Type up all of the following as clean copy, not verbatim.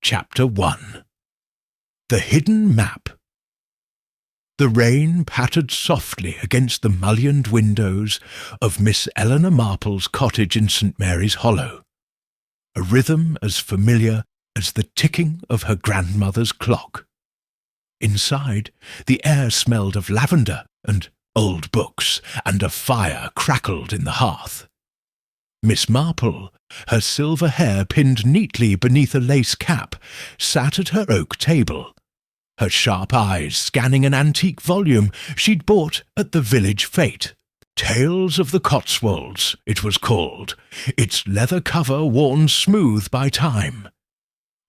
Chapter 1. The Hidden Map. The rain pattered softly against the mullioned windows of Miss Eleanor Marple's cottage in St. Mary's Hollow, a rhythm as familiar as the ticking of her grandmother's clock. Inside, the air smelled of lavender and old books, and a fire crackled in the hearth. Miss Marple, her silver hair pinned neatly beneath a lace cap, sat at her oak table, her sharp eyes scanning an antique volume she'd bought at the village fete. Tales of the Cotswolds, it was called, its leather cover worn smooth by time.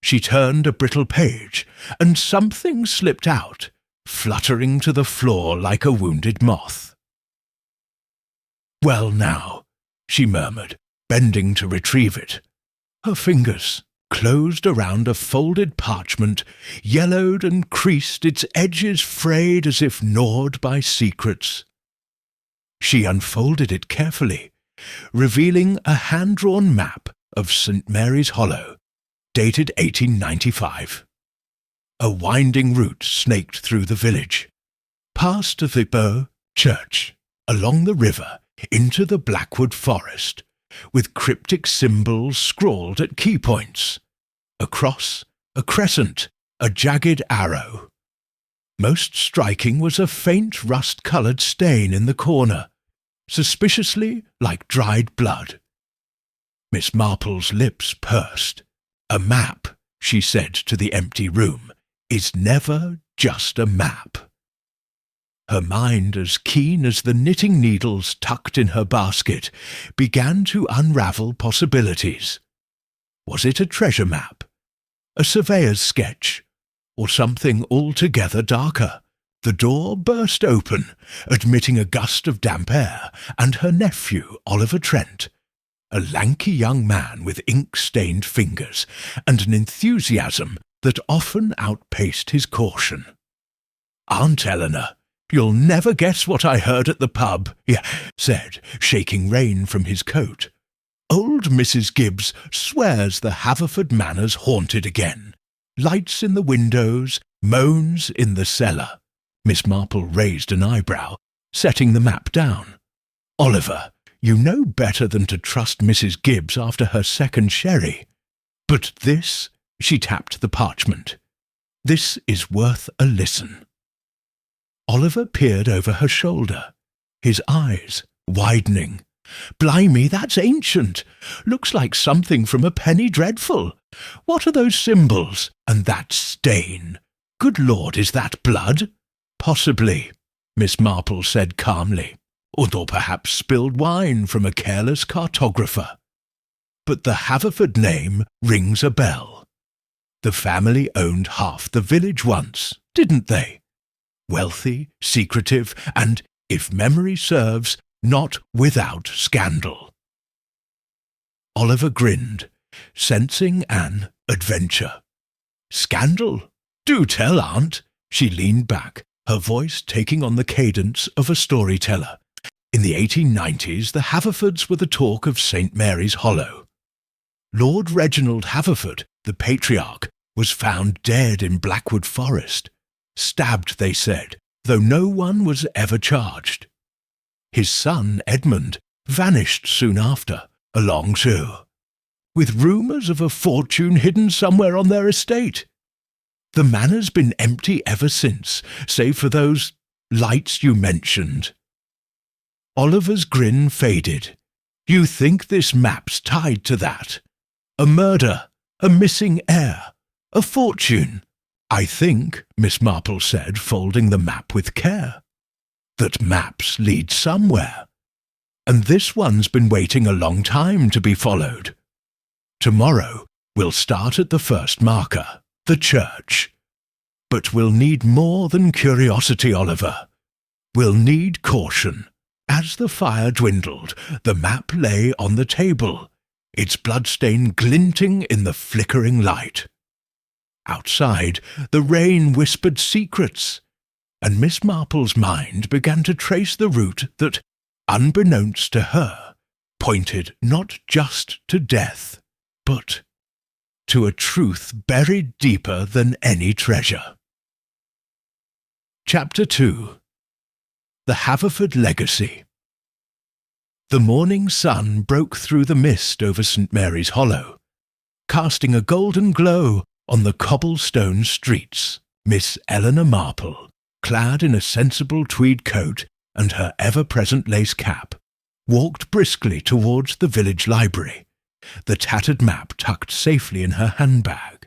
She turned a brittle page, and something slipped out, fluttering to the floor like a wounded moth. "Well now," she murmured, bending to retrieve it. Her fingers closed around a folded parchment, yellowed and creased, its edges frayed as if gnawed by secrets. She unfolded it carefully, revealing a hand-drawn map of St. Mary's Hollow, dated 1895. A winding route snaked through the village, past the Bow church, along the river, into the Blackwood forest, with cryptic symbols scrawled at key points: a cross, a crescent, a jagged arrow. Most striking was a faint rust-coloured stain in the corner, suspiciously like dried blood. Miss Marple's lips pursed. "A map," she said to the empty room, "is never just a map." Her mind, as keen as the knitting needles tucked in her basket, began to unravel possibilities. Was it a treasure map, a surveyor's sketch, or something altogether darker? The door burst open, admitting a gust of damp air, and her nephew, Oliver Trent, a lanky young man with ink-stained fingers and an enthusiasm that often outpaced his caution. "Aunt Eleanor, you'll never guess what I heard at the pub," he said, shaking rain from his coat. "Old Mrs. Gibbs swears the Havford Manor's haunted again. Lights in the windows, moans in the cellar." Miss Marple raised an eyebrow, setting the map down. "Oliver, you know better than to trust Mrs. Gibbs after her second sherry. But this," she tapped the parchment, "this is worth a listen." Oliver peered over her shoulder, his eyes widening. "Blimey, that's ancient. Looks like something from a penny dreadful. What are those symbols? And that stain? Good Lord, is that blood?" "Possibly," Miss Marple said calmly, "or perhaps spilled wine from a careless cartographer. But the Haverford name rings a bell. The family owned half the village once, didn't they? Wealthy, secretive, and, if memory serves, not without scandal." Oliver grinned, sensing an adventure. "Scandal? Do tell, Aunt." She leaned back, her voice taking on the cadence of a storyteller. "In the 1890s, the Haverfords were the talk of St. Mary's Hollow. Lord Reginald Haverford, the patriarch, was found dead in Blackwood Forest. Stabbed, they said, though no one was ever charged. His son, Edmund, vanished soon after, along too, with rumours of a fortune hidden somewhere on their estate. The manor's been empty ever since, save for those lights you mentioned." Oliver's grin faded. "You think this map's tied to that? A murder, a missing heir, a fortune?" "I think," Miss Marple said, folding the map with care, "that maps lead somewhere, and this one's been waiting a long time to be followed. Tomorrow we'll start at the first marker, the church. But we'll need more than curiosity, Oliver. We'll need caution." As the fire dwindled, the map lay on the table, its bloodstain glinting in the flickering light. Outside, the rain whispered secrets, and Miss Marple's mind began to trace the route that, unbeknownst to her, pointed not just to death, but to a truth buried deeper than any treasure. Chapter 2. The Havford Legacy. The morning sun broke through the mist over St. Mary's Hollow, casting a golden glow on the cobblestone streets. Miss Eleanor Marple, clad in a sensible tweed coat and her ever-present lace cap, walked briskly towards the village library, the tattered map tucked safely in her handbag.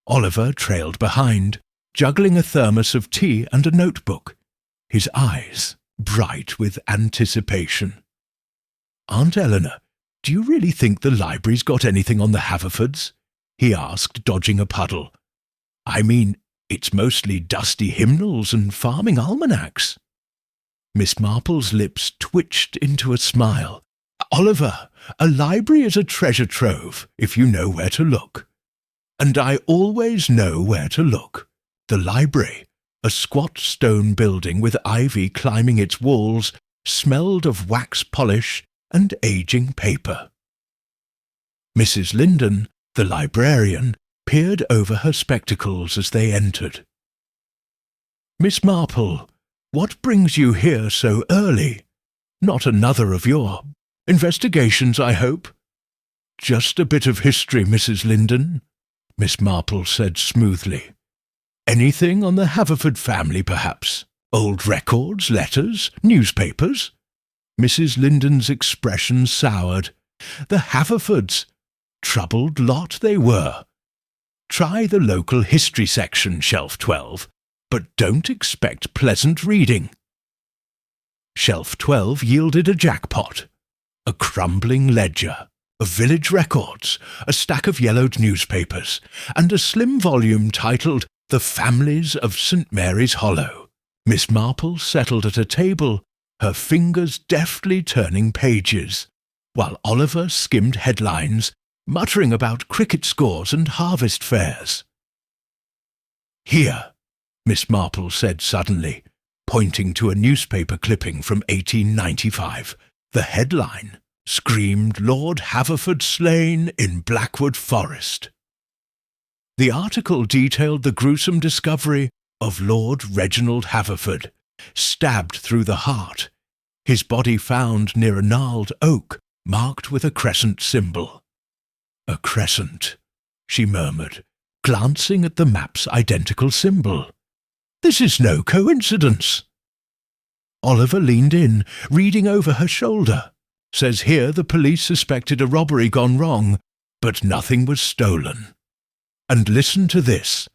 Oliver trailed behind, juggling a thermos of tea and a notebook, his eyes bright with anticipation. "Aunt Eleanor, do you really think the library's got anything on the Haverfords?" he asked, dodging a puddle. "I mean, it's mostly dusty hymnals and farming almanacs." Miss Marple's lips twitched into a smile. "Oliver, a library is a treasure trove, if you know where to look. And I always know where to look. The library, a squat stone building with ivy climbing its walls, smelled of wax polish and aging paper." Mrs. Linden, the librarian, peered over her spectacles as they entered. "Miss Marple, what brings you here so early? Not another of your investigations, I hope?" "Just a bit of history, Mrs. Linden," Miss Marple said smoothly. "Anything on the Havford family, perhaps? Old records, letters, newspapers?" Mrs. Linden's expression soured. "The Haverfords. Troubled lot they were. Try the local history section, Shelf 12, but don't expect pleasant reading." Shelf 12 yielded a jackpot, a crumbling ledger, of village records, a stack of yellowed newspapers, and a slim volume titled The Families of St. Mary's Hollow. Miss Marple settled at a table, her fingers deftly turning pages, while Oliver skimmed headlines, muttering about cricket scores and harvest fairs. "Here," Miss Marple said suddenly, pointing to a newspaper clipping from 1895. The headline screamed Lord Haverford slain in Blackwood Forest. The article detailed the gruesome discovery of Lord Reginald Haverford, stabbed through the heart, his body found near a gnarled oak marked with a crescent symbol. "A crescent," she murmured, glancing at the map's identical symbol. "This is no coincidence." Oliver leaned in, reading over her shoulder. "Says here the police suspected a robbery gone wrong, but nothing was stolen. And listen to this.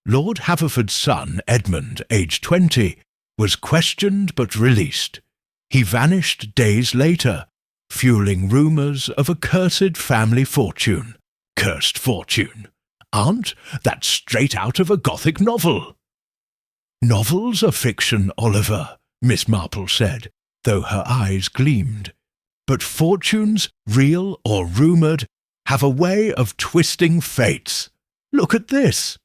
Lord Haverford's son, Edmund, aged 20, was questioned but released. He vanished days later, fueling rumours of a cursed family fortune. Cursed fortune. Aunt, that's straight out of a Gothic novel." "Novels are fiction, Oliver," Miss Marple said, though her eyes gleamed. "But fortunes, real or rumoured, have a way of twisting fates. Look at this."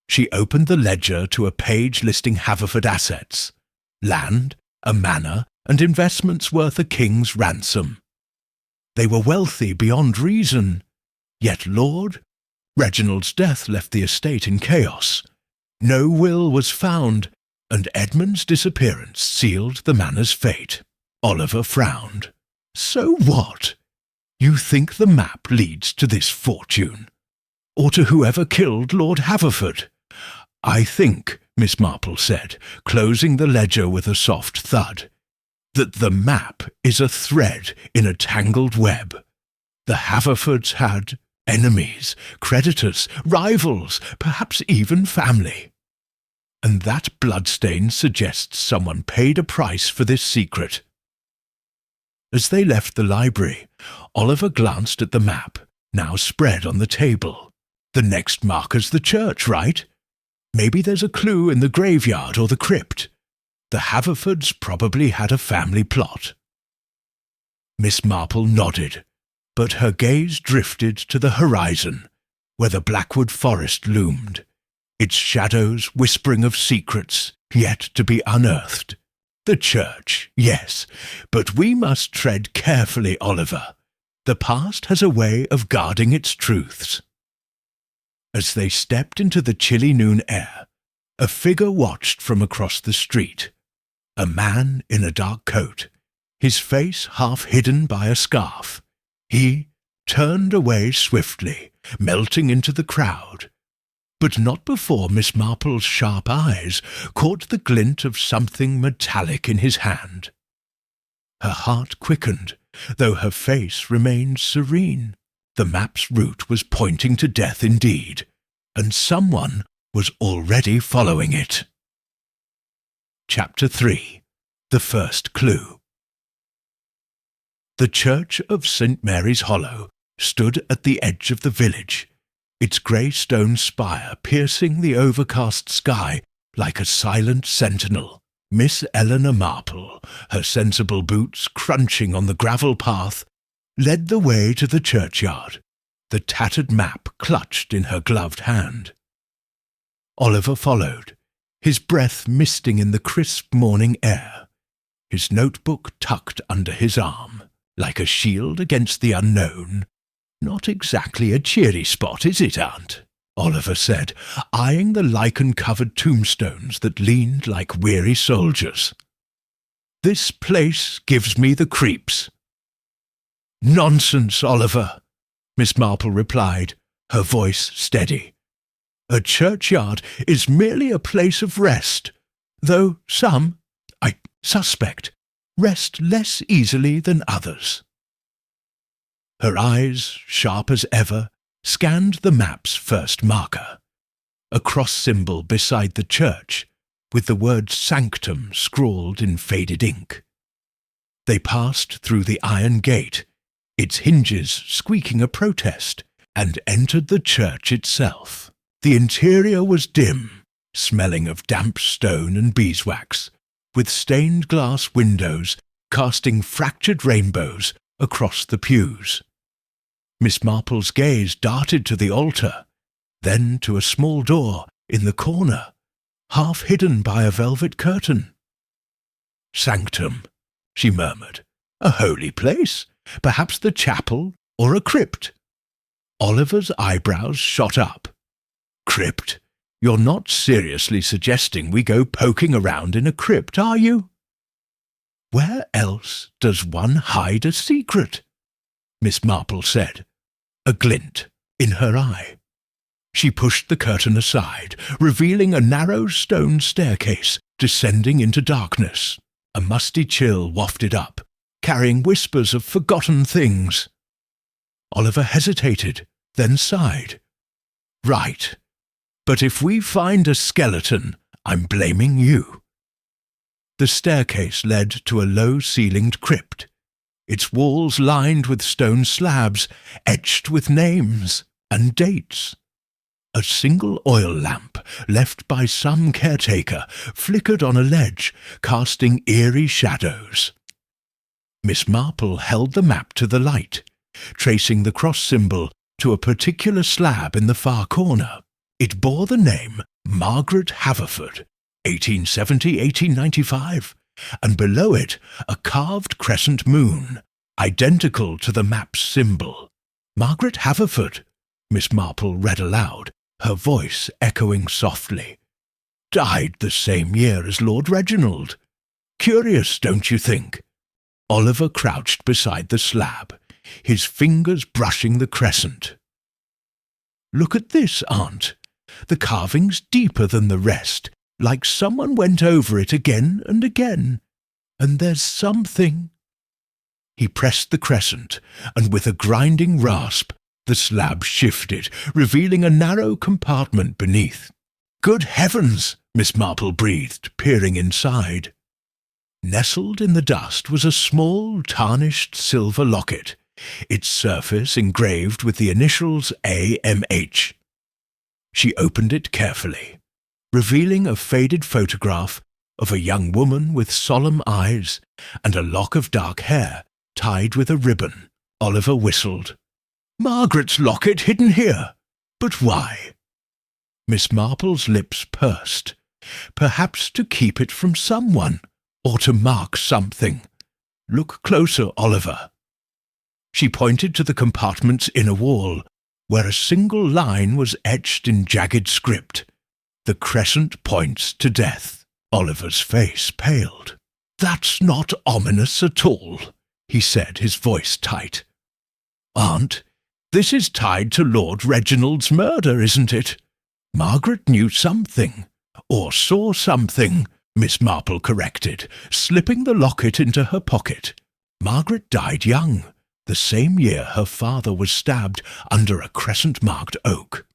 She opened the ledger to a page listing Haverford assets: land, a manor, and investments worth a king's ransom. They were wealthy beyond reason, yet Lord Reginald's death left the estate in chaos. No will was found, and Edmund's disappearance sealed the manor's fate. Oliver frowned. "So what? You think the map leads to this fortune? Or to whoever killed Lord Haverford?" "I think," Miss Marple said, closing the ledger with a soft thud, "that the map is a thread in a tangled web. The Haverfords had enemies, creditors, rivals, perhaps even family. And that bloodstain suggests someone paid a price for this secret." As they left the library, Oliver glanced at the map, now spread on the table. "The next marker's the church, right? Maybe there's a clue in the graveyard or the crypt. The Haverfords probably had a family plot." Miss Marple nodded, but her gaze drifted to the horizon, where the Blackwood forest loomed, its shadows whispering of secrets yet to be unearthed. "The church, yes, but we must tread carefully, Oliver. The past has a way of guarding its truths. As they stepped into the chilly noon air, a figure watched from across the street. A man in a dark coat, his face half hidden by a scarf. He turned away swiftly, melting into the crowd, but not before Miss Marple's sharp eyes caught the glint of something metallic in his hand. Her heart quickened, though her face remained serene. The map's route was pointing to death indeed, and someone was already following it. Chapter 3. The First Clue. The church of St. Mary's Hollow stood at the edge of the village, its grey stone spire piercing the overcast sky like a silent sentinel. Miss Eleanor Marple, her sensible boots crunching on the gravel path, led the way to the churchyard, the tattered map clutched in her gloved hand. Oliver followed, his breath misting in the crisp morning air, his notebook tucked under his arm, like a shield against the unknown. "Not exactly a cheery spot, is it, Aunt?" Oliver said, eyeing the lichen-covered tombstones that leaned like weary soldiers. "This place gives me the creeps." "Nonsense, Oliver," Miss Marple replied, her voice steady. "A churchyard is merely a place of rest, though some, I suspect, rest less easily than others." Her eyes, sharp as ever, scanned the map's first marker, a cross symbol beside the church, with the word sanctum scrawled in faded ink. They passed through the iron gate, its hinges squeaking a protest, and entered the church itself. The interior was dim, smelling of damp stone and beeswax, with stained glass windows casting fractured rainbows across the pews. Miss Marple's gaze darted to the altar, then to a small door in the corner, half hidden by a velvet curtain. "Sanctum," she murmured. "A holy place, perhaps the chapel or a crypt." Oliver's eyebrows shot up. "Crypt? You're not seriously suggesting we go poking around in a crypt, are you?" "Where else does one hide a secret?" Miss Marple said, a glint in her eye. She pushed the curtain aside, revealing a narrow stone staircase descending into darkness. A musty chill wafted up, carrying whispers of forgotten things. Oliver hesitated, then sighed. "Right, but if we find a skeleton, I'm blaming you." The staircase led to a low-ceilinged crypt, its walls lined with stone slabs etched with names and dates. A single oil lamp, left by some caretaker, flickered on a ledge, casting eerie shadows. Miss Marple held the map to the light, tracing the cross symbol to a particular slab in the far corner. It bore the name Margaret Haverford, 1870–1895, and below it a carved crescent moon, identical to the map's symbol. "Margaret Haverford," Miss Marple read aloud, her voice echoing softly. "Died the same year as Lord Reginald. Curious, don't you think?" Oliver crouched beside the slab, his fingers brushing the crescent. "Look at this, Aunt. The carving's deeper than the rest, like someone went over it again and again. And there's something—" He pressed the crescent, and with a grinding rasp, the slab shifted, revealing a narrow compartment beneath. "Good heavens!" Miss Marple breathed, peering inside. Nestled in the dust was a small, tarnished silver locket, its surface engraved with the initials AMH. She opened it carefully, revealing a faded photograph of a young woman with solemn eyes and a lock of dark hair tied with a ribbon. Oliver whistled. "Margaret's locket hidden here! But why?" Miss Marple's lips pursed. "Perhaps to keep it from someone, or to mark something. Look closer, Oliver." She pointed to the compartment's inner wall, where a single line was etched in jagged script. "The crescent points to death." Oliver's face paled. "That's not ominous at all," he said, his voice tight. "Aunt, this is tied to Lord Reginald's murder, isn't it?" "Margaret knew something, or saw something," Miss Marple corrected, slipping the locket into her pocket. "Margaret died young, the same year her father was stabbed under a crescent-marked oak.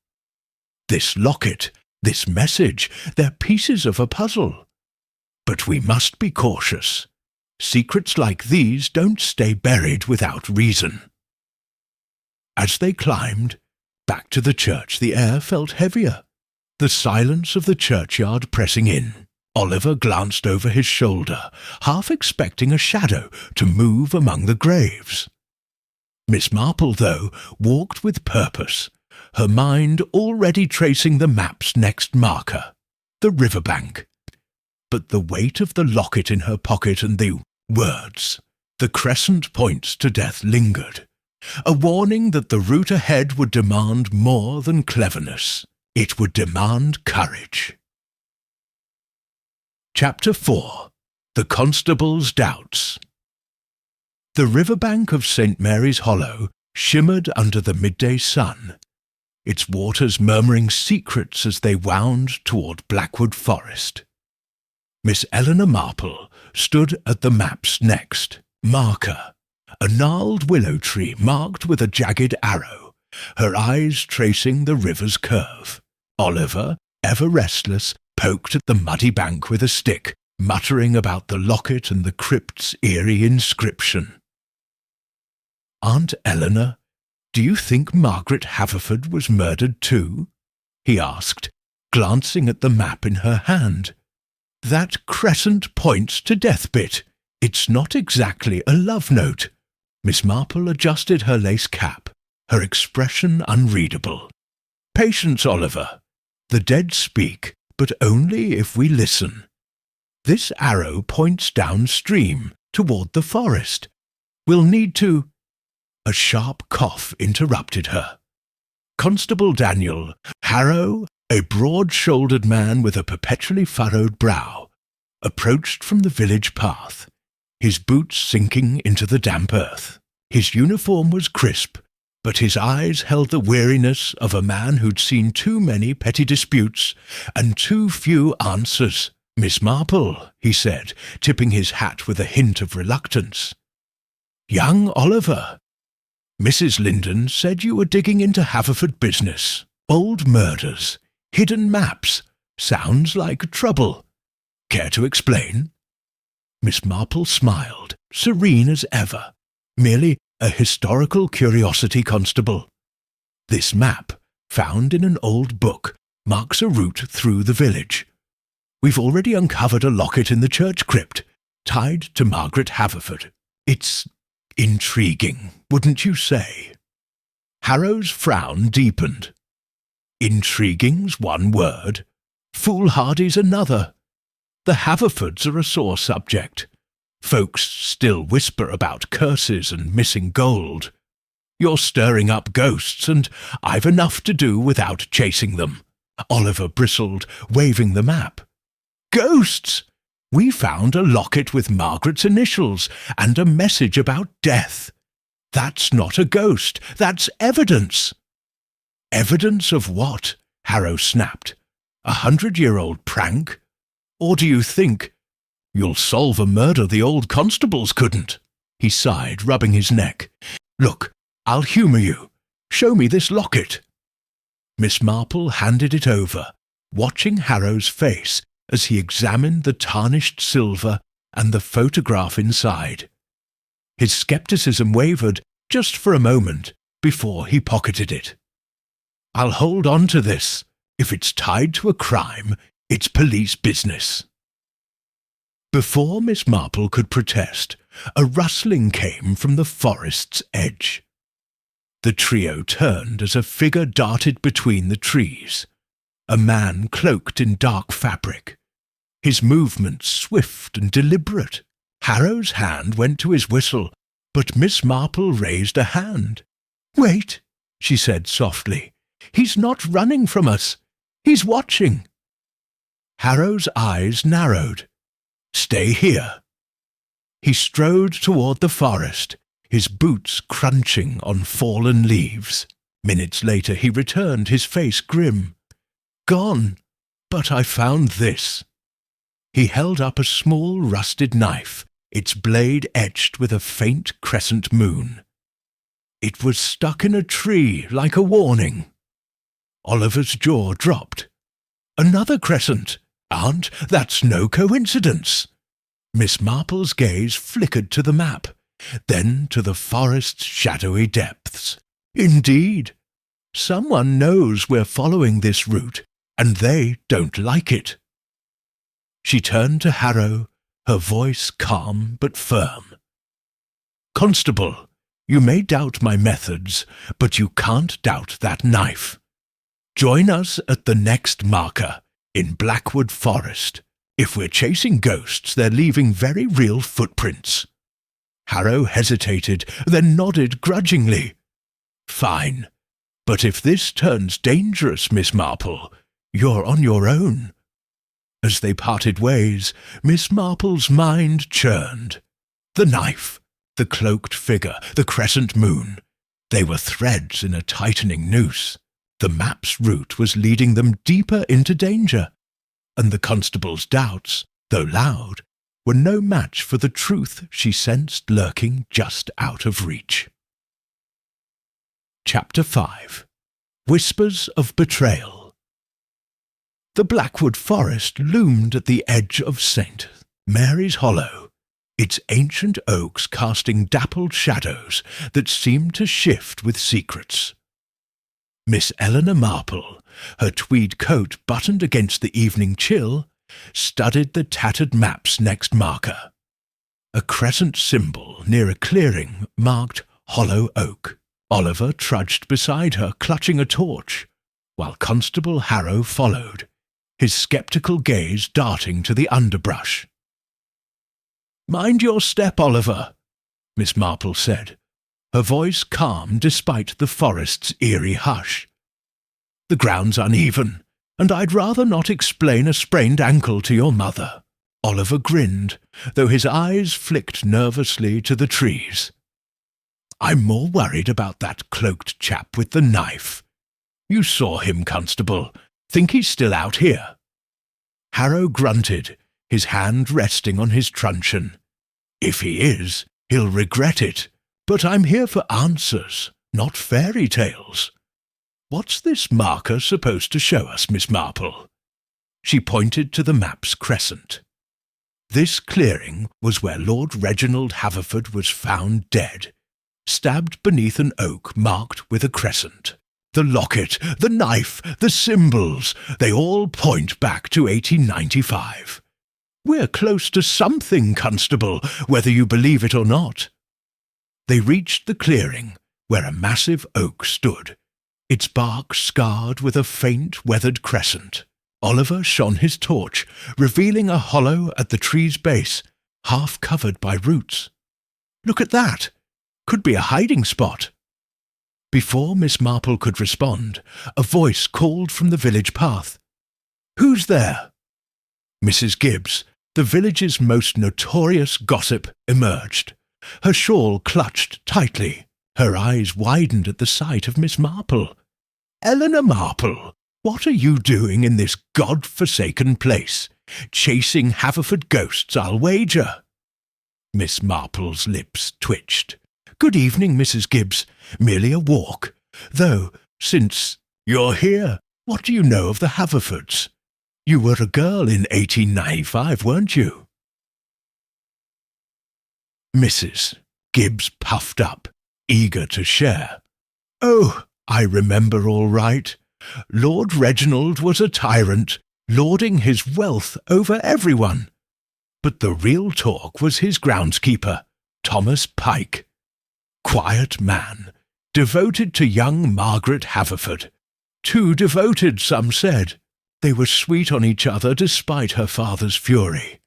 This locket, this message, they're pieces of a puzzle. But we must be cautious. Secrets like these don't stay buried without reason." As they climbed back to the church, the air felt heavier, the silence of the churchyard pressing in. Oliver glanced over his shoulder, half expecting a shadow to move among the graves. Miss Marple, though, walked with purpose, her mind already tracing the map's next marker, the riverbank. But the weight of the locket in her pocket and the words, "The crescent points to death," lingered, a warning that the route ahead would demand more than cleverness. It would demand courage. Chapter 4. The Constable's Doubts. The riverbank of St. Mary's Hollow shimmered under the midday sun, its waters murmuring secrets as they wound toward Blackwood Forest. Miss Eleanor Marple stood at the map's next marker, a gnarled willow tree marked with a jagged arrow, her eyes tracing the river's curve. Oliver, ever restless, poked at the muddy bank with a stick, muttering about the locket and the crypt's eerie inscription. "Aunt Eleanor, do you think Margaret Havford was murdered too?" he asked, glancing at the map in her hand. "That crescent points to death bit. It's not exactly a love note." Miss Marple adjusted her lace cap, her expression unreadable. "Patience, Oliver. The dead speak, but only if we listen. This arrow points downstream, toward the forest. We'll need to—" A sharp cough interrupted her. Constable Daniel Harrow, a broad-shouldered man with a perpetually furrowed brow, approached from the village path, his boots sinking into the damp earth. His uniform was crisp, but his eyes held the weariness of a man who'd seen too many petty disputes and too few answers. "Miss Marple," he said, tipping his hat with a hint of reluctance. "Young Oliver. Mrs. Linden said you were digging into Havford business. Old murders, hidden maps. Sounds like trouble. Care to explain?" Miss Marple smiled, serene as ever. "Merely a historical curiosity, Constable. This map, found in an old book, marks a route through the village. We've already uncovered a locket in the church crypt, tied to Margaret Havford. It's intriguing, wouldn't you say?" Harrow's frown deepened. "Intriguing's one word. Foolhardy's another. The Havfords are a sore subject. Folks still whisper about curses and missing gold. You're stirring up ghosts, and I've enough to do without chasing them." Oliver bristled, waving the map. "Ghosts! We found a locket with Margaret's initials and a message about death. That's not a ghost, that's evidence." "Evidence of what?" Harrow snapped. "A 100-year-old prank? Or do you think you'll solve a murder the old constables couldn't?" He sighed, rubbing his neck. "Look, I'll humour you. Show me this locket." Miss Marple handed it over, watching Harrow's face as he examined the tarnished silver and the photograph inside. His scepticism wavered just for a moment before he pocketed it. "I'll hold on to this. If it's tied to a crime, it's police business." Before Miss Marple could protest, a rustling came from the forest's edge. The trio turned as a figure darted between the trees, a man cloaked in dark fabric, his movements swift and deliberate. Harrow's hand went to his whistle, But Miss Marple raised a hand. "Wait," she said softly. "He's not running from us. He's watching." Harrow's eyes narrowed. "Stay here." He strode toward the forest, his boots crunching on fallen leaves. Minutes later he returned, his face grim. "Gone, but I found this." He held up a small rusted knife, its blade etched with a faint crescent moon. It was stuck in a tree like a warning. Oliver's jaw dropped. "Another crescent! Aunt, that's no coincidence." Miss Marple's gaze flickered to the map, then to the forest's shadowy depths. "Indeed. Someone knows we're following this route, and they don't like it." She turned to Harrow, her voice calm but firm. "Constable, you may doubt my methods, but you can't doubt that knife. Join us at the next marker, in Blackwood Forest. If we're chasing ghosts, they're leaving very real footprints." Harrow hesitated, then nodded grudgingly. "Fine. But if this turns dangerous, Miss Marple, you're on your own." As they parted ways, Miss Marple's mind churned. The knife, the cloaked figure, the crescent moon. They were threads in a tightening noose. The map's route was leading them deeper into danger, and the constable's doubts, though loud, were no match for the truth she sensed lurking just out of reach. Chapter 5. Whispers of Betrayal. The Blackwood Forest loomed at the edge of St. Mary's Hollow, its ancient oaks casting dappled shadows that seemed to shift with secrets. Miss Eleanor Marple, her tweed coat buttoned against the evening chill, studied the tattered map's next marker. A crescent symbol near a clearing marked Hollow Oak. Oliver trudged beside her, clutching a torch, while Constable Harrow followed, his sceptical gaze darting to the underbrush. "Mind your step, Oliver," Miss Marple said, her voice calm despite the forest's eerie hush. "The ground's uneven, and I'd rather not explain a sprained ankle to your mother." Oliver grinned, though his eyes flicked nervously to the trees. "I'm more worried about that cloaked chap with the knife. You saw him, Constable. Think he's still out here?" Harrow grunted, his hand resting on his truncheon. "If he is, he'll regret it. But I'm here for answers, not fairy tales. What's this marker supposed to show us, Miss Marple?" She pointed to the map's crescent. This clearing was where Lord Reginald Havford was found dead, stabbed beneath an oak marked with a crescent. The locket, the knife, the symbols, they all point back to 1895. We're close to something, Constable, whether you believe it or not. They reached the clearing, where a massive oak stood, its bark scarred with a faint, weathered crescent. Oliver shone his torch, revealing a hollow at the tree's base, half covered by roots. "Look at that! Could be a hiding spot." Before Miss Marple could respond, a voice called from the village path. "Who's there?" Mrs. Gibbs, the village's most notorious gossip, emerged, her shawl clutched tightly. Her eyes widened at the sight of Miss Marple. "Eleanor Marple, what are you doing in this god-forsaken place? Chasing Haverford ghosts, I'll wager." Miss Marple's lips twitched. "Good evening, Mrs. Gibbs. Merely a walk. Though, since you're here, what do you know of the Haverfords? You were a girl in 1895, weren't you?" Mrs. Gibbs puffed up, eager to share. "Oh, I remember all right. Lord Reginald was a tyrant, lording his wealth over everyone. But the real talk was his groundskeeper, Thomas Pike. Quiet man, devoted to young Margaret Haverford. Too devoted, some said. They were sweet on each other despite her father's fury.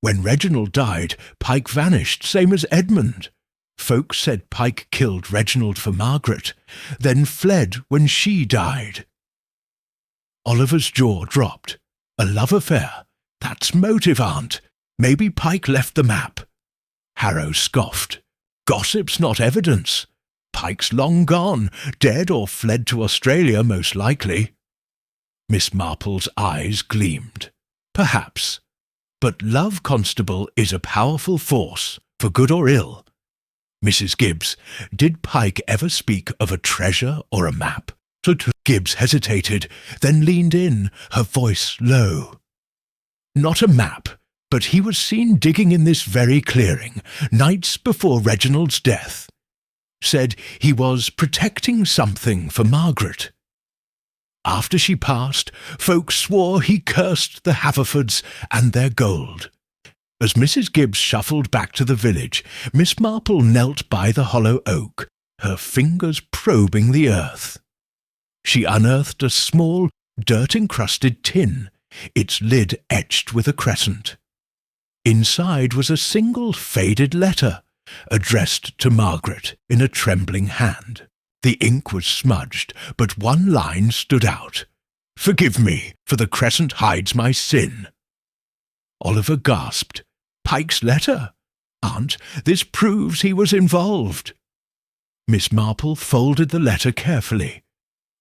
When Reginald died, Pike vanished, same as Edmund. Folks said Pike killed Reginald for Margaret, then fled when she died. Oliver's jaw dropped. A love affair? That's motive, Aunt. Maybe Pike left the map. Harrow scoffed. Gossip's not evidence. Pike's long gone, dead or fled to Australia most likely. Miss Marple's eyes gleamed. Perhaps. But love, Constable, is a powerful force, for good or ill. Mrs. Gibbs, did Pike ever speak of a treasure or a map? Gibbs hesitated, then leaned in, her voice low. Not a map, but he was seen digging in this very clearing, nights before Reginald's death. Said he was protecting something for Margaret. After she passed, folks swore he cursed the Haverfords and their gold. As Mrs. Gibbs shuffled back to the village, Miss Marple knelt by the hollow oak, her fingers probing the earth. She unearthed a small, dirt-encrusted tin, its lid etched with a crescent. Inside was a single faded letter, addressed to Margaret in a trembling hand. The ink was smudged, but one line stood out. "Forgive me, for the crescent hides my sin." Oliver gasped. Pike's letter? Aunt, this proves he was involved. Miss Marple folded the letter carefully.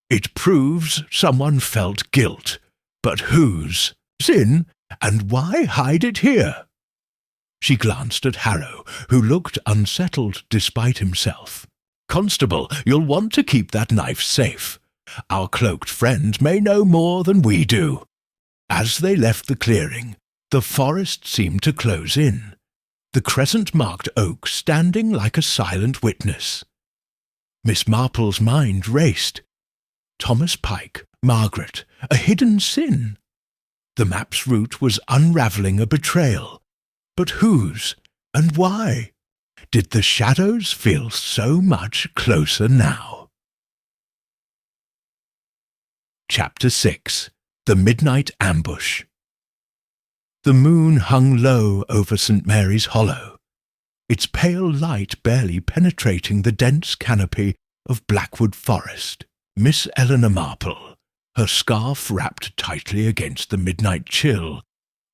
It proves someone felt guilt. But whose? Sin? And why hide it here? She glanced at Harrow, who looked unsettled despite himself. Constable, you'll want to keep that knife safe. Our cloaked friend may know more than we do. As they left the clearing, the forest seemed to close in, the crescent-marked oak standing like a silent witness. Miss Marple's mind raced. Thomas Pike, Margaret, a hidden sin. The map's route was unravelling a betrayal. But whose, and why? Did the shadows feel so much closer now? Chapter 6. The Midnight Ambush. The moon hung low over St. Mary's Hollow, its pale light barely penetrating the dense canopy of Blackwood forest. Miss Eleanor Marple, her scarf wrapped tightly against the midnight chill,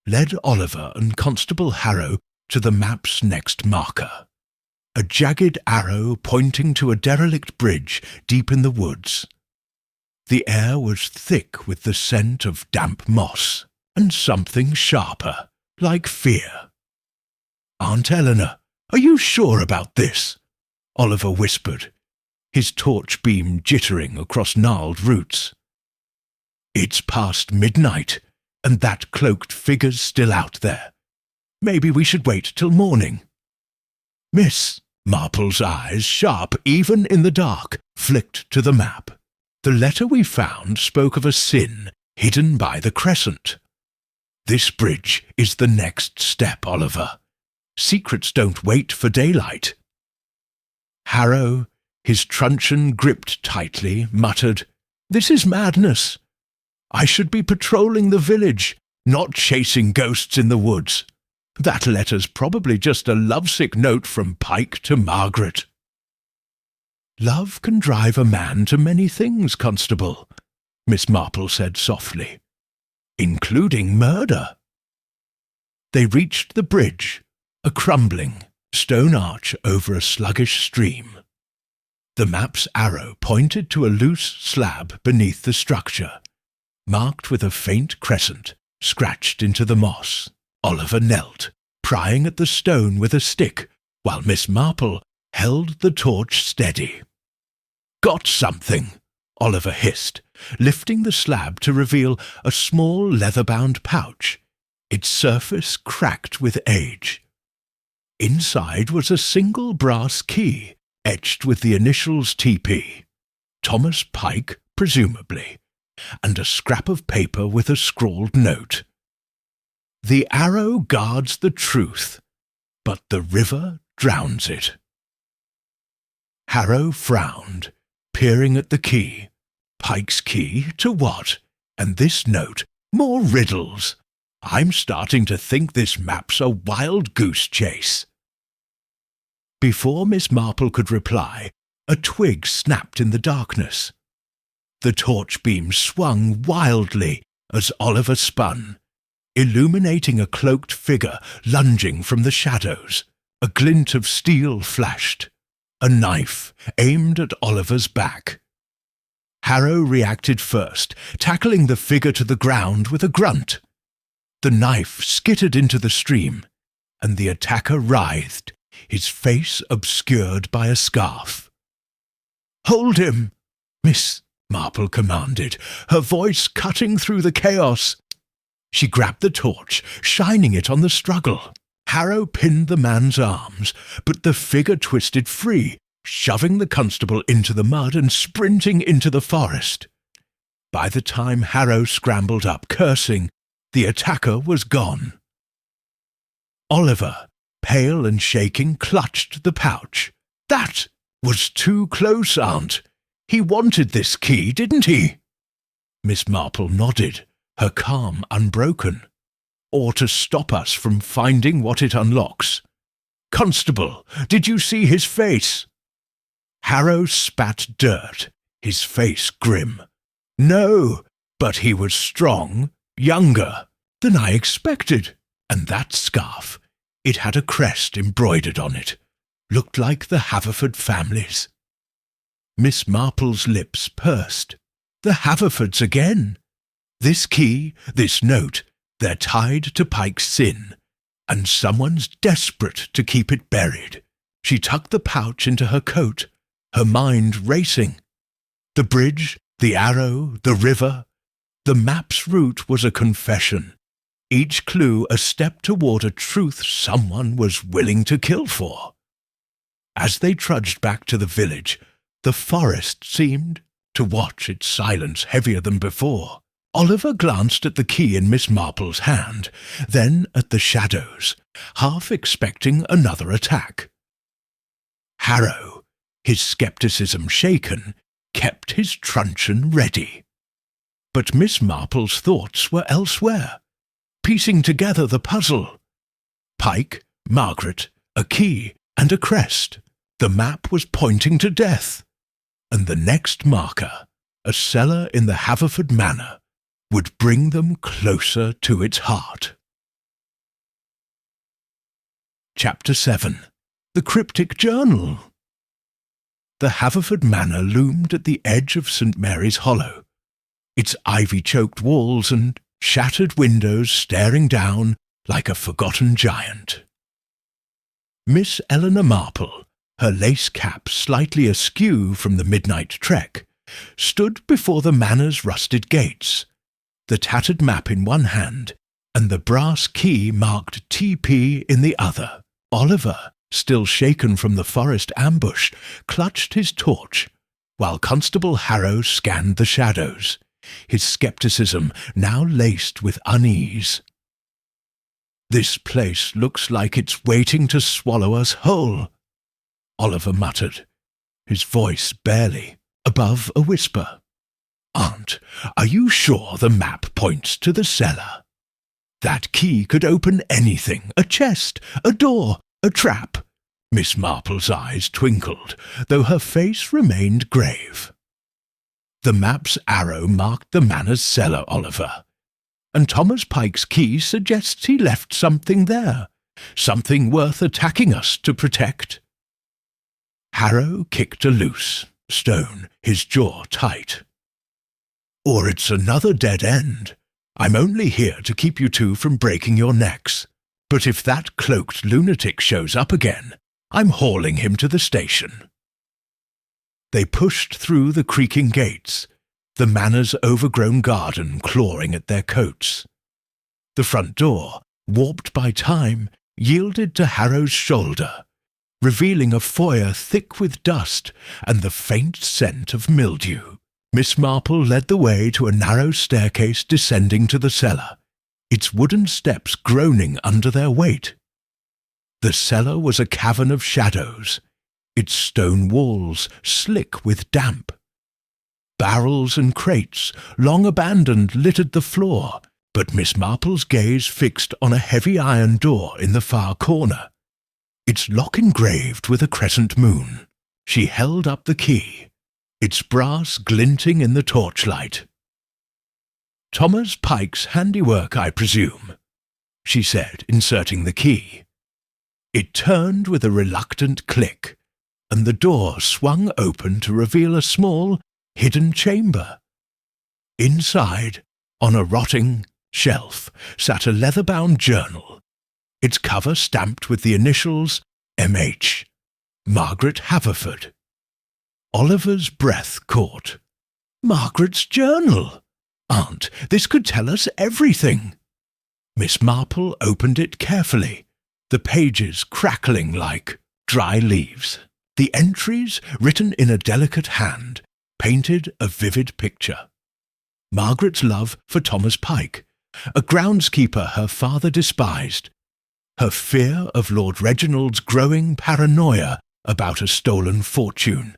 led Oliver and Constable Harrow to the map's next marker, a jagged arrow pointing to a derelict bridge deep in the woods. The air was thick with the scent of damp moss, and something sharper, like fear. "Aunt Eleanor, are you sure about this?" Oliver whispered, his torch beam jittering across gnarled roots. "It's past midnight, and that cloaked figure's still out there. Maybe we should wait till morning." Miss Marple's eyes, sharp even in the dark, flicked to the map. The letter we found spoke of a sin hidden by the crescent. This bridge is the next step, Oliver. Secrets don't wait for daylight. Harrow, his truncheon gripped tightly, muttered, "This is madness. I should be patrolling the village, not chasing ghosts in the woods. That letter's probably just a lovesick note from Pike to Margaret." "Love can drive a man to many things, Constable," Miss Marple said softly, "including murder." They reached the bridge, a crumbling stone arch over a sluggish stream. The map's arrow pointed to a loose slab beneath the structure, marked with a faint crescent scratched into the moss. Oliver knelt, prying at the stone with a stick, while Miss Marple held the torch steady. "Got something," Oliver hissed, lifting the slab to reveal a small leather-bound pouch, its surface cracked with age. Inside was a single brass key, etched with the initials TP, Thomas Pike, presumably, and a scrap of paper with a scrawled note. "The arrow guards the truth, but the river drowns it." Harrow frowned, peering at the key. Pike's key to what? And this note? More riddles. I'm starting to think this map's a wild goose chase. Before Miss Marple could reply, a twig snapped in the darkness. The torch beam swung wildly as Oliver spun, illuminating a cloaked figure lunging from the shadows. A glint of steel flashed, a knife aimed at Oliver's back. Harrow reacted first, tackling the figure to the ground with a grunt. The knife skittered into the stream, and the attacker writhed, his face obscured by a scarf. "Hold him!" Miss Marple commanded, her voice cutting through the chaos. She grabbed the torch, shining it on the struggle. Harrow pinned the man's arms, but the figure twisted free, shoving the constable into the mud and sprinting into the forest. By the time Harrow scrambled up, cursing, the attacker was gone. Oliver, pale and shaking, clutched the pouch. "That was too close, Aunt. He wanted this key, didn't he?" Miss Marple nodded, her calm unbroken. "Or to stop us from finding what it unlocks. Constable, did you see his face?" Harrow spat dirt, his face grim. "No, but he was strong, younger than I expected. And that scarf, it had a crest embroidered on it. Looked like the Havford family's." Miss Marple's lips pursed. "The Haverfords again. This key, this note, they're tied to Pike's sin, and someone's desperate to keep it buried." She tucked the pouch into her coat, her mind racing. The bridge, the arrow, the river. The map's route was a confession, each clue a step toward a truth someone was willing to kill for. As they trudged back to the village, the forest seemed to watch its silence heavier than before. Oliver glanced at the key in Miss Marple's hand, then at the shadows, half expecting another attack. Harrow, his skepticism shaken, kept his truncheon ready. But Miss Marple's thoughts were elsewhere, piecing together the puzzle. Pike, Margaret, a key, and a crest. The map was pointing to death, and the next marker, a cellar in the Havford Manor, would bring them closer to its heart. Chapter 7. The Cryptic Journal. The Havford Manor loomed at the edge of St. Mary's Hollow, its ivy-choked walls and shattered windows staring down like a forgotten giant. Miss Eleanor Marple, her lace cap slightly askew from the midnight trek, stood before the manor's rusted gates, the tattered map in one hand and the brass key marked TP in the other. Oliver, still shaken from the forest ambush, clutched his torch, while Constable Harrow scanned the shadows, his skepticism now laced with unease. "This place looks like it's waiting to swallow us whole," Oliver muttered, his voice barely above a whisper. "Aunt, are you sure the map points to the cellar? That key could open anything, a chest, a door, a trap." Miss Marple's eyes twinkled, though her face remained grave. "The map's arrow marked the manor's cellar, Oliver, and Thomas Pike's key suggests he left something there, something worth attacking us to protect." Harrow kicked a loose stone, his jaw tight. "Or it's another dead end. I'm only here to keep you two from breaking your necks. But if that cloaked lunatic shows up again, I'm hauling him to the station." They pushed through the creaking gates, the manor's overgrown garden clawing at their coats. The front door, warped by time, yielded to Harrow's shoulder, revealing a foyer thick with dust and the faint scent of mildew. Miss Marple led the way to a narrow staircase descending to the cellar, its wooden steps groaning under their weight. The cellar was a cavern of shadows, its stone walls slick with damp. Barrels and crates, long abandoned, littered the floor, but Miss Marple's gaze fixed on a heavy iron door in the far corner. its lock engraved with a crescent moon. She held up the key, its brass glinting in the torchlight. "Thomas Pike's handiwork, I presume," she said, inserting the key. It turned with a reluctant click, and the door swung open to reveal a small, hidden chamber. Inside, on a rotting shelf, sat a leather-bound journal, its cover stamped with the initials M.H., Margaret Haverford. Oliver's breath caught. "Margaret's journal! Aunt, this could tell us everything." Miss Marple opened it carefully, the pages crackling like dry leaves. The entries, written in a delicate hand, painted a vivid picture. Margaret's love for Thomas Pike, a groundskeeper her father despised, her fear of Lord Reginald's growing paranoia about a stolen fortune,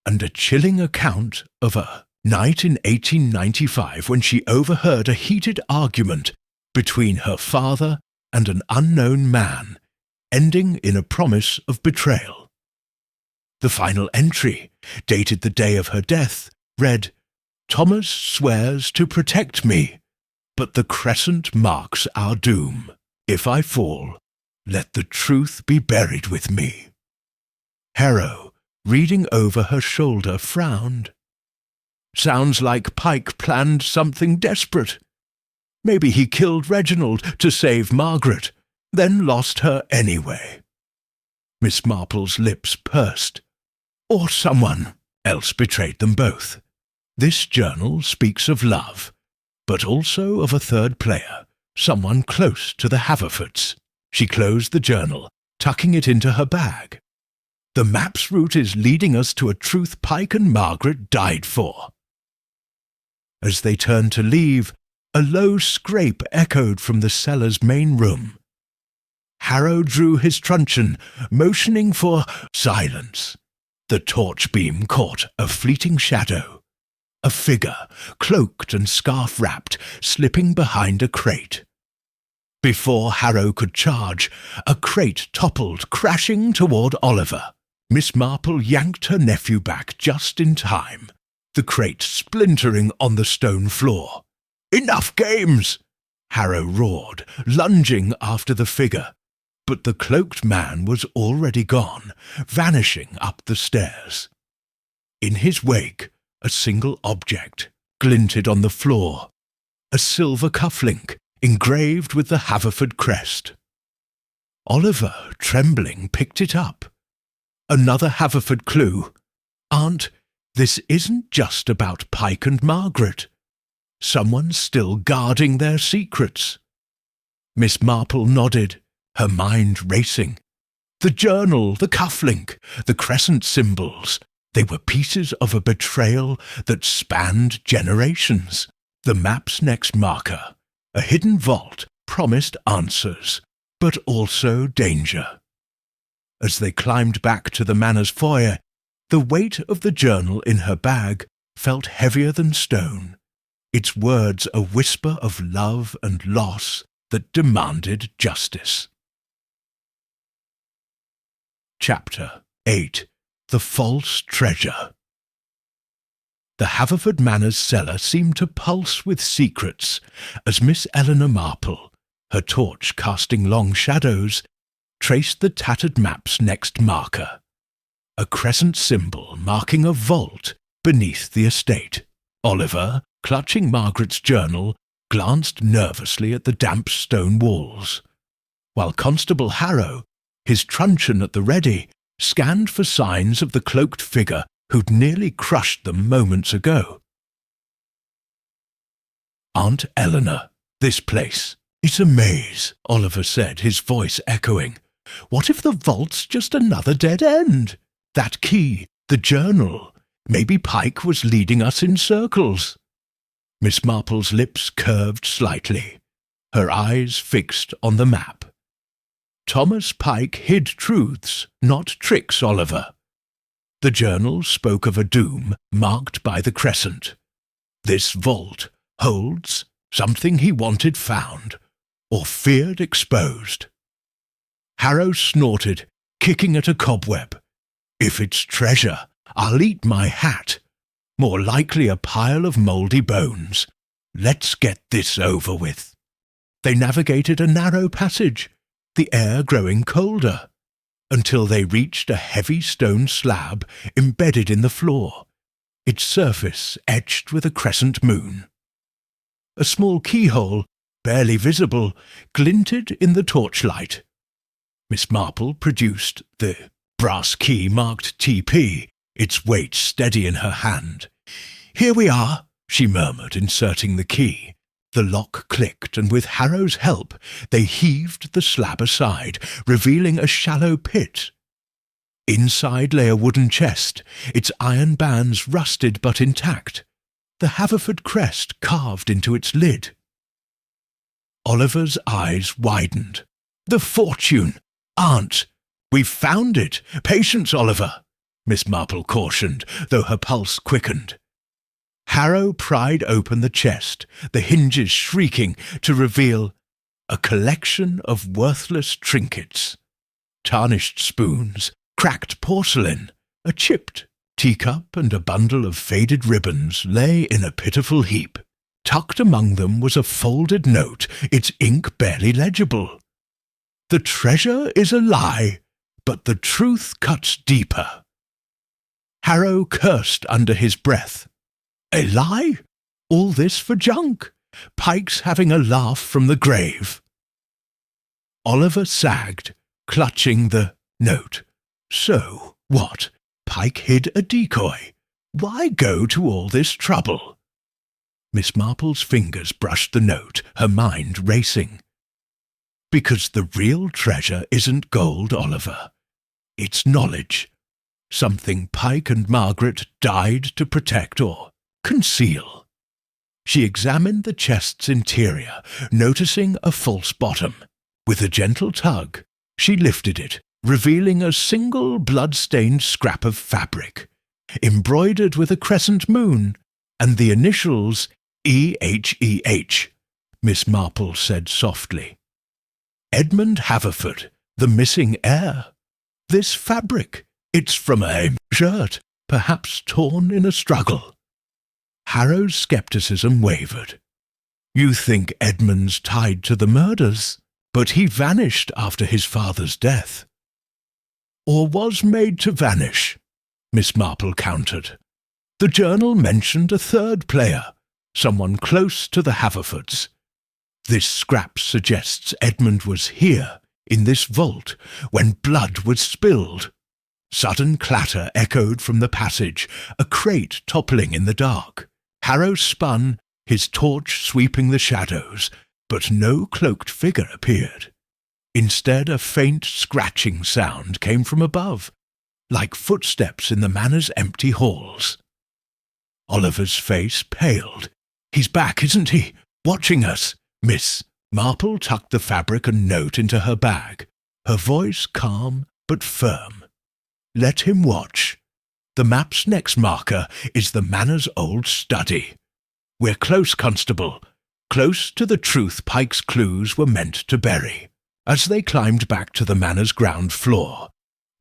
and a chilling account of a night in 1895 when she overheard a heated argument between her father and an unknown man, ending in a promise of betrayal. The final entry, dated the day of her death, read, "Thomas swears to protect me, but the crescent marks our doom. If I fall, let the truth be buried with me." Harrow, reading over her shoulder, frowned. "Sounds like Pike planned something desperate. Maybe he killed Reginald to save Margaret, then lost her anyway." Miss Marple's lips pursed. Or someone else betrayed them both. This journal speaks of love, but also of a third player, someone close to the Haverfords. She closed the journal, tucking it into her bag. "The map's route is leading us to a truth Pike and Margaret died for." As they turned to leave, a low scrape echoed from the cellar's main room. Harrow drew his truncheon, motioning for silence. The torch beam caught a fleeting shadow, a figure, cloaked and scarf-wrapped, slipping behind a crate. Before Harrow could charge, a crate toppled, crashing toward Oliver. Miss Marple yanked her nephew back just in time, the crate splintering on the stone floor. "Enough games!" Harrow roared, lunging after the figure. But the cloaked man was already gone, vanishing up the stairs. In his wake, a single object glinted on the floor, a silver cufflink engraved with the Haverford crest. Oliver, trembling, picked it up. Another Haverford clue. "Aunt, this isn't just about Pike and Margaret. Someone's still guarding their secrets." Miss Marple nodded, her mind racing. The journal, the cufflink, the crescent symbols, they were pieces of a betrayal that spanned generations. The map's next marker, a hidden vault, promised answers, but also danger. As they climbed back to the manor's foyer, the weight of the journal in her bag felt heavier than stone, its words a whisper of love and loss that demanded justice. Chapter 8. The False Treasure. The Havford Manor's cellar seemed to pulse with secrets as Miss Eleanor Marple, her torch casting long shadows, traced the tattered map's next marker, a crescent symbol marking a vault beneath the estate. Oliver, clutching Margaret's journal, glanced nervously at the damp stone walls, while Constable Harrow, his truncheon at the ready, scanned for signs of the cloaked figure who'd nearly crushed them moments ago. "Aunt Eleanor, this place. It's a maze," Oliver said, his voice echoing. "What if the vault's just another dead end? That key, the journal. Maybe Pike was leading us in circles." Miss Marple's lips curved slightly, her eyes fixed on the map. "Thomas Pike hid truths, not tricks, Oliver. The journal spoke of a doom marked by the crescent. This vault holds something he wanted found, or feared exposed." Harrow snorted, kicking at a cobweb. "If it's treasure, I'll eat my hat. More likely a pile of mouldy bones. Let's get this over with." They navigated a narrow passage, the air growing colder, until they reached a heavy stone slab embedded in the floor, its surface etched with a crescent moon. A small keyhole, barely visible, glinted in the torchlight. Miss Marple produced the brass key marked TP, its weight steady in her hand. "Here we are," she murmured, inserting the key. The lock clicked, and with Harrow's help, they heaved the slab aside, revealing a shallow pit. Inside lay a wooden chest, its iron bands rusted but intact, the Haverford crest carved into its lid. Oliver's eyes widened. "The fortune! Aunt! We've found it! Patience, Oliver!" Miss Marple cautioned, though her pulse quickened. Harrow pried open the chest, the hinges shrieking, to reveal a collection of worthless trinkets. Tarnished spoons, cracked porcelain, a chipped teacup and a bundle of faded ribbons lay in a pitiful heap. Tucked among them was a folded note, its ink barely legible. "The treasure is a lie, but the truth cuts deeper." Harrow cursed under his breath. "A lie? All this for junk? Pike's having a laugh from the grave." Oliver sagged, clutching the note. So, what? Pike hid a decoy. Why go to all this trouble? Miss Marple's fingers brushed the note, her mind racing. "Because the real treasure isn't gold, Oliver. It's knowledge. Something Pike and Margaret died to protect or conceal." She examined the chest's interior, noticing a false bottom. With a gentle tug, she lifted it, revealing a single blood-stained scrap of fabric, embroidered with a crescent moon, and the initials EHEH, Miss Marple said softly. "Edmund Haverford, the missing heir. This fabric, it's from a shirt, perhaps torn in a struggle." Harrow's scepticism wavered. "You think Edmund's tied to the murders, but he vanished after his father's death." "Or was made to vanish," Miss Marple countered. "The journal mentioned a third player, someone close to the Haverfords. This scrap suggests Edmund was here, in this vault, when blood was spilled." Sudden clatter echoed from the passage, a crate toppling in the dark. Harrow spun, his torch sweeping the shadows, but no cloaked figure appeared. Instead, a faint scratching sound came from above, like footsteps in the manor's empty halls. Oliver's face paled. "He's back, isn't he? Watching us." Miss Marple tucked the fabric and note into her bag, her voice calm but firm. "Let him watch. The map's next marker is the manor's old study. We're close, Constable, close to the truth Pike's clues were meant to bury." As they climbed back to the manor's ground floor,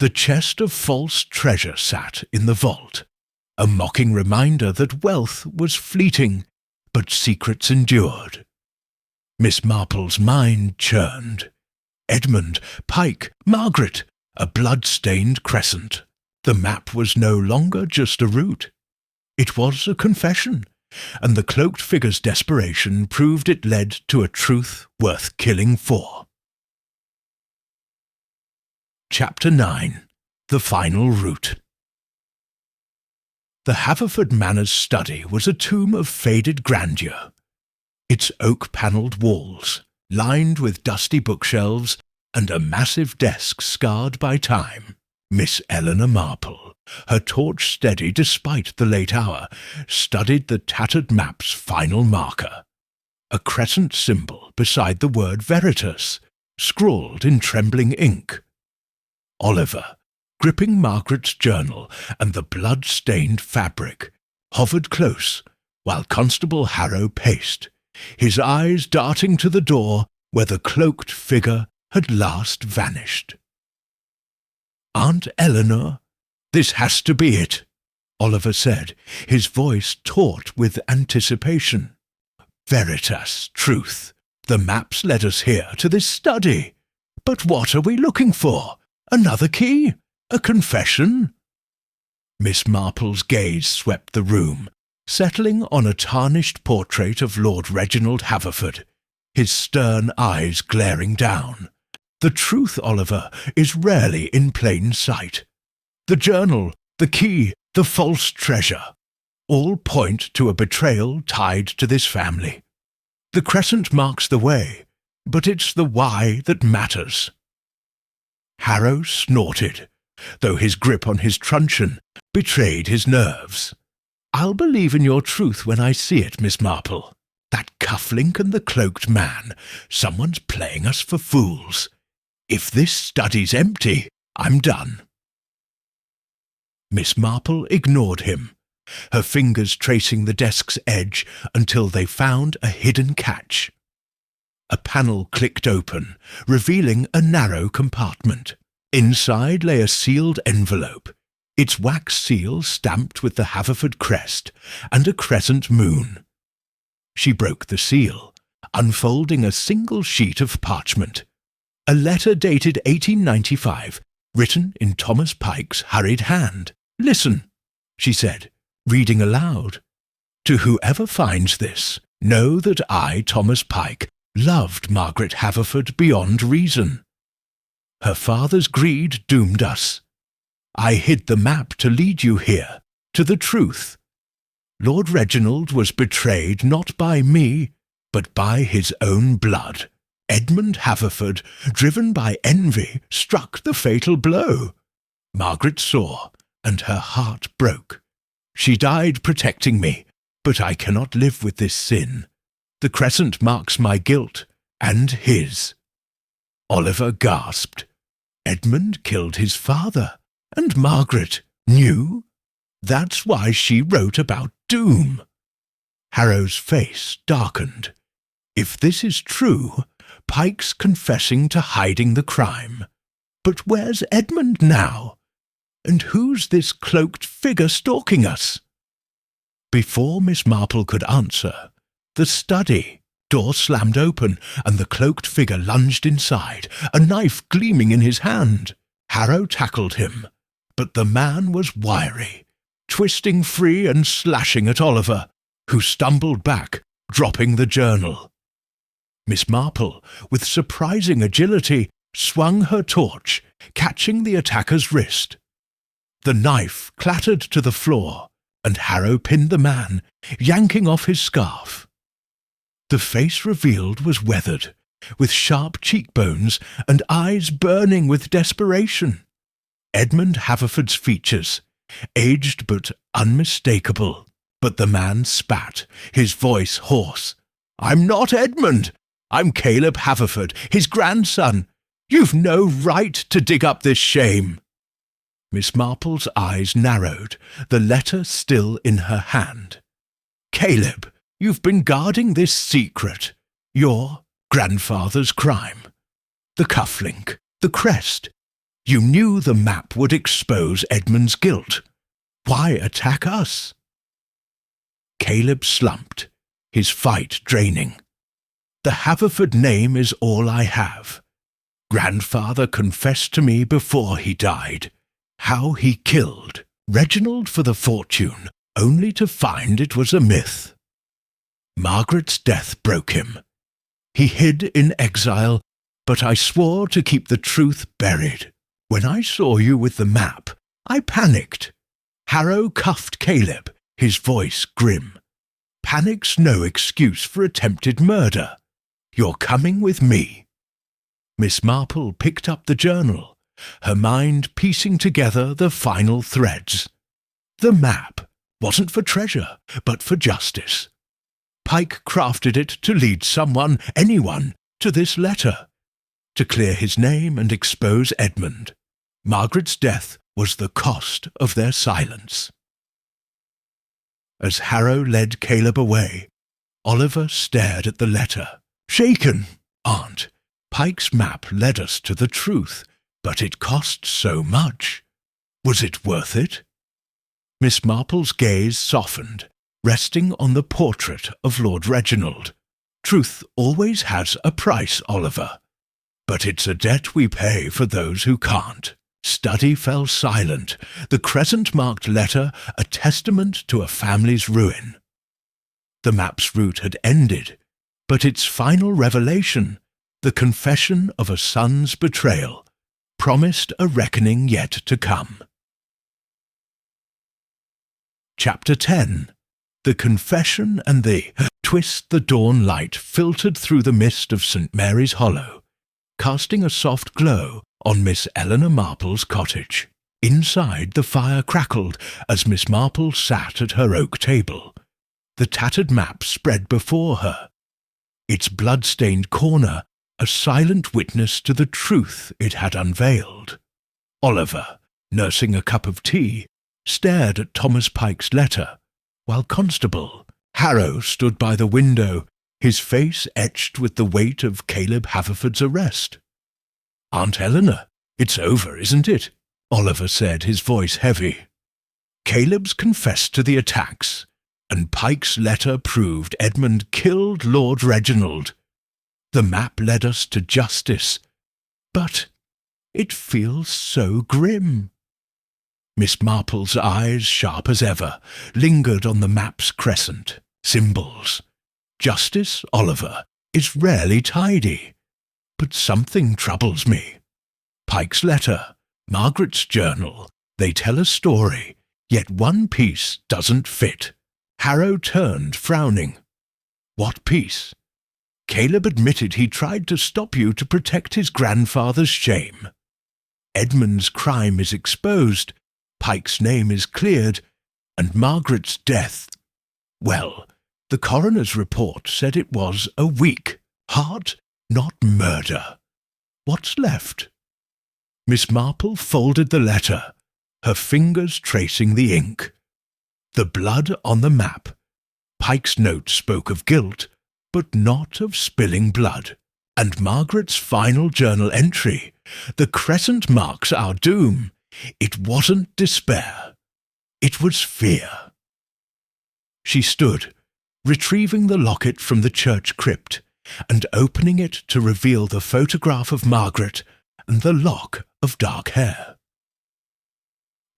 the chest of false treasure sat in the vault, a mocking reminder that wealth was fleeting, but secrets endured. Miss Marple's mind churned. Edmund, Pike, Margaret, a blood-stained crescent. The map was no longer just a route. It was a confession, and the cloaked figure's desperation proved it led to a truth worth killing for. Chapter 9. The Final Route. The Haverford Manor's study was a tomb of faded grandeur. Its oak-panelled walls, lined with dusty bookshelves, and a massive desk scarred by time. Miss Eleanor Marple, her torch steady despite the late hour, studied the tattered map's final marker, a crescent symbol beside the word Veritas, scrawled in trembling ink. Oliver, gripping Margaret's journal and the blood-stained fabric, hovered close, while Constable Harrow paced, his eyes darting to the door where the cloaked figure had last vanished. "Aunt Eleanor, this has to be it," Oliver said, his voice taut with anticipation. "Veritas, truth. The maps led us here to this study. But what are we looking for? Another key? A confession?" Miss Marple's gaze swept the room, settling on a tarnished portrait of Lord Reginald Haverford, his stern eyes glaring down. "The truth, Oliver, is rarely in plain sight. The journal, the key, the false treasure, all point to a betrayal tied to this family. The crescent marks the way, but it's the why that matters." Harrow snorted, though his grip on his truncheon betrayed his nerves. "I'll believe in your truth when I see it, Miss Marple. That cufflink and the cloaked man, someone's playing us for fools. If this study's empty, I'm done." Miss Marple ignored him, her fingers tracing the desk's edge until they found a hidden catch. A panel clicked open, revealing a narrow compartment. Inside lay a sealed envelope, its wax seal stamped with the Haverford crest and a crescent moon. She broke the seal, unfolding a single sheet of parchment. A letter dated 1895, written in Thomas Pike's hurried hand. "Listen," she said, reading aloud. "To whoever finds this, know that I, Thomas Pike, loved Margaret Haverford beyond reason. Her father's greed doomed us. I hid the map to lead you here, to the truth. Lord Reginald was betrayed not by me, but by his own blood. Edmund Haverford, driven by envy, struck the fatal blow. Margaret saw, and her heart broke. She died protecting me, but I cannot live with this sin. The crescent marks my guilt, and his." Oliver gasped. Edmund killed his father, and Margaret knew? That's why she wrote about doom. Harrow's face darkened. If this is true, Pike's confessing to hiding the crime. But where's Edmund now? And who's this cloaked figure stalking us? Before Miss Marple could answer, the study door slammed open, and the cloaked figure lunged inside, a knife gleaming in his hand. Harrow tackled him, but the man was wiry, twisting free and slashing at Oliver, who stumbled back, dropping the journal. Miss Marple, with surprising agility, swung her torch, catching the attacker's wrist. The knife clattered to the floor, and Harrow pinned the man, yanking off his scarf. The face revealed was weathered, with sharp cheekbones and eyes burning with desperation. Edmund Haverford's features, aged but unmistakable. But the man spat, his voice hoarse. "I'm not Edmund! I'm Caleb Haverford, his grandson. You've no right to dig up this shame." Miss Marple's eyes narrowed, the letter still in her hand. "Caleb, you've been guarding this secret. Your grandfather's crime. The cufflink, the crest. You knew the map would expose Edmund's guilt. Why attack us?" Caleb slumped, his fight draining. "The Haverford name is all I have. Grandfather confessed to me before he died how he killed Reginald for the fortune, only to find it was a myth. Margaret's death broke him. He hid in exile, but I swore to keep the truth buried. When I saw you with the map, I panicked." Harrow cuffed Caleb, his voice grim. "Panic's no excuse for attempted murder. You're coming with me." Miss Marple picked up the journal, her mind piecing together the final threads. The map wasn't for treasure, but for justice. Pike crafted it to lead someone, anyone, to this letter, to clear his name and expose Edmund. Margaret's death was the cost of their silence. As Harrow led Caleb away, Oliver stared at the letter. "Shaken, Aunt. Pike's map led us to the truth, but it cost so much. Was it worth it? Miss Marple's gaze softened, resting on the portrait of Lord Reginald. Truth always has a price, Oliver. But it's a debt we pay for those who can't. Study fell silent, the crescent-marked letter a testament to a family's ruin. The map's route had ended, but its final revelation, the confession of a son's betrayal, promised a reckoning yet to come. Chapter 10. The Confession and the twist. The dawn light filtered through the mist of St. Mary's Hollow, casting a soft glow on Miss Eleanor Marple's cottage. Inside, the fire crackled as Miss Marple sat at her oak table. The tattered map spread before her, its blood-stained corner a silent witness to the truth it had unveiled. Oliver, nursing a cup of tea, stared at Thomas Pike's letter, while Constable Harrow stood by the window, his face etched with the weight of Caleb Haverford's arrest. "Aunt Eleanor, it's over, isn't it?" Oliver said, his voice heavy. "Caleb's confessed to the attacks, and Pike's letter proved Edmund killed Lord Reginald. The map led us to justice, but it feels so grim." Miss Marple's eyes, sharp as ever, lingered on the map's crescent, symbols. Justice, Oliver, is rarely tidy, but something troubles me. Pike's letter, Margaret's journal, they tell a story, yet one piece doesn't fit. Harrow turned, frowning. "What piece?" "Caleb admitted he tried to stop you to protect his grandfather's shame. Edmund's crime is exposed, Pike's name is cleared, and Margaret's death, well, the coroner's report said it was a weak heart, not murder. What's left?" Miss Marple folded the letter, her fingers tracing the ink. The blood on the map. Pike's note spoke of guilt, but not of spilling blood. And Margaret's final journal entry, "The crescent marks our doom." It wasn't despair. It was fear. She stood, retrieving the locket from the church crypt and opening it to reveal the photograph of Margaret and the lock of dark hair.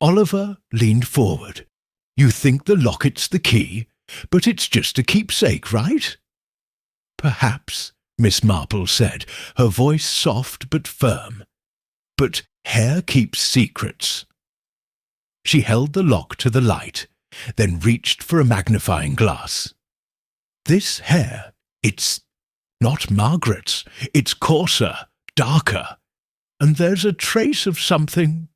Oliver leaned forward. "You think the locket's the key, but it's just a keepsake, right?" "Perhaps," Miss Marple said, her voice soft but firm. "But hair keeps secrets." She held the lock to the light, then reached for a magnifying glass. "This hair, it's not Margaret's. It's coarser, darker, and there's a trace of something,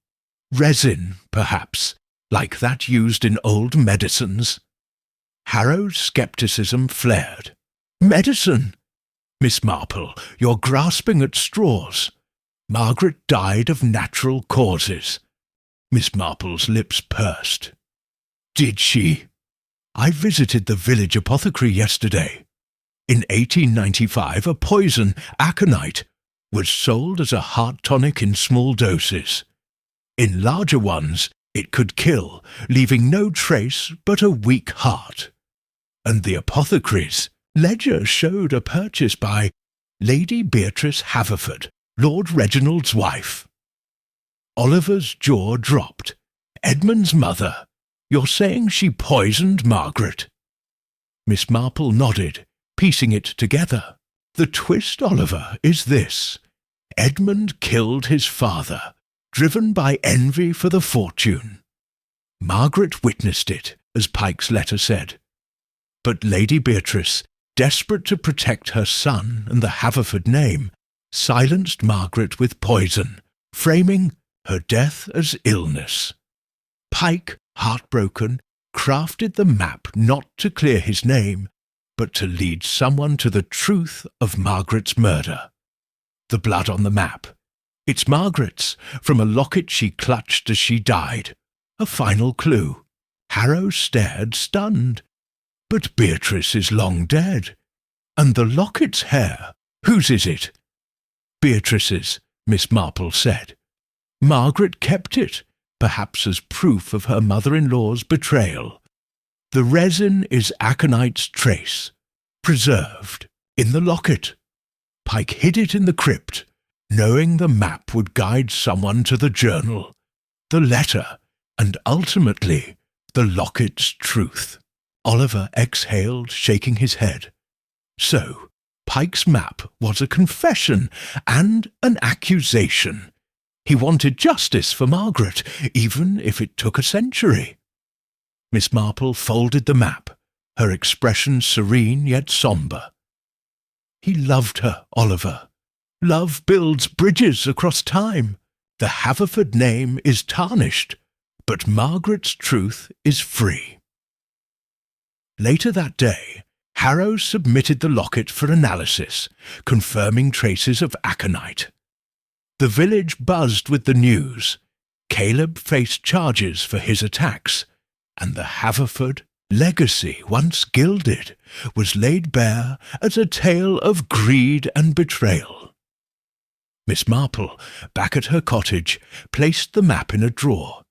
resin, perhaps, like that used in old medicines." Harrow's skepticism flared. "Medicine? Miss Marple, you're grasping at straws. Margaret died of natural causes." Miss Marple's lips pursed. "Did she? I visited the village apothecary yesterday. In 1895, a poison, aconite, was sold as a heart tonic in small doses. In larger ones, it could kill, leaving no trace but a weak heart. And the apothecary's ledger showed a purchase by Lady Beatrice Haverford, Lord Reginald's wife." Oliver's jaw dropped. "Edmund's mother? You're saying she poisoned Margaret?" Miss Marple nodded, piecing it together. "The twist, Oliver, is this. Edmund killed his father, driven by envy for the fortune. Margaret witnessed it, as Pike's letter said. But Lady Beatrice, desperate to protect her son and the Haverford name, silenced Margaret with poison, framing her death as illness. Pike, heartbroken, crafted the map not to clear his name, but to lead someone to the truth of Margaret's murder. The blood on the map. It's Margaret's, from a locket she clutched as she died. A final clue. Harrow stared, stunned. But Beatrice is long dead. And the locket's hair, whose is it? Beatrice's, Miss Marple said. Margaret kept it, perhaps as proof of her mother-in-law's betrayal. The resin is aconite's trace, preserved in the locket. Pike hid it in the crypt, knowing the map would guide someone to the journal, the letter, and ultimately the locket's truth. Oliver exhaled, shaking his head. So, Pike's map was a confession and an accusation. He wanted justice for Margaret, even if it took a century. Miss Marple folded the map, her expression serene yet sombre. He loved her, Oliver. Love builds bridges across time. The Havford name is tarnished, but Margaret's truth is free. Later that day, Harrow submitted the locket for analysis, confirming traces of aconite. The village buzzed with the news. Caleb faced charges for his attacks, and the Havford legacy, once gilded, was laid bare as a tale of greed and betrayal. Miss Marple, back at her cottage, placed the map in a drawer,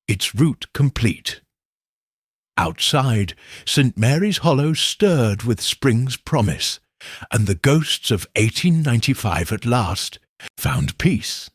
its route complete. Outside, St. Mary's Hollow stirred with spring's promise, and the ghosts of 1895 at last found peace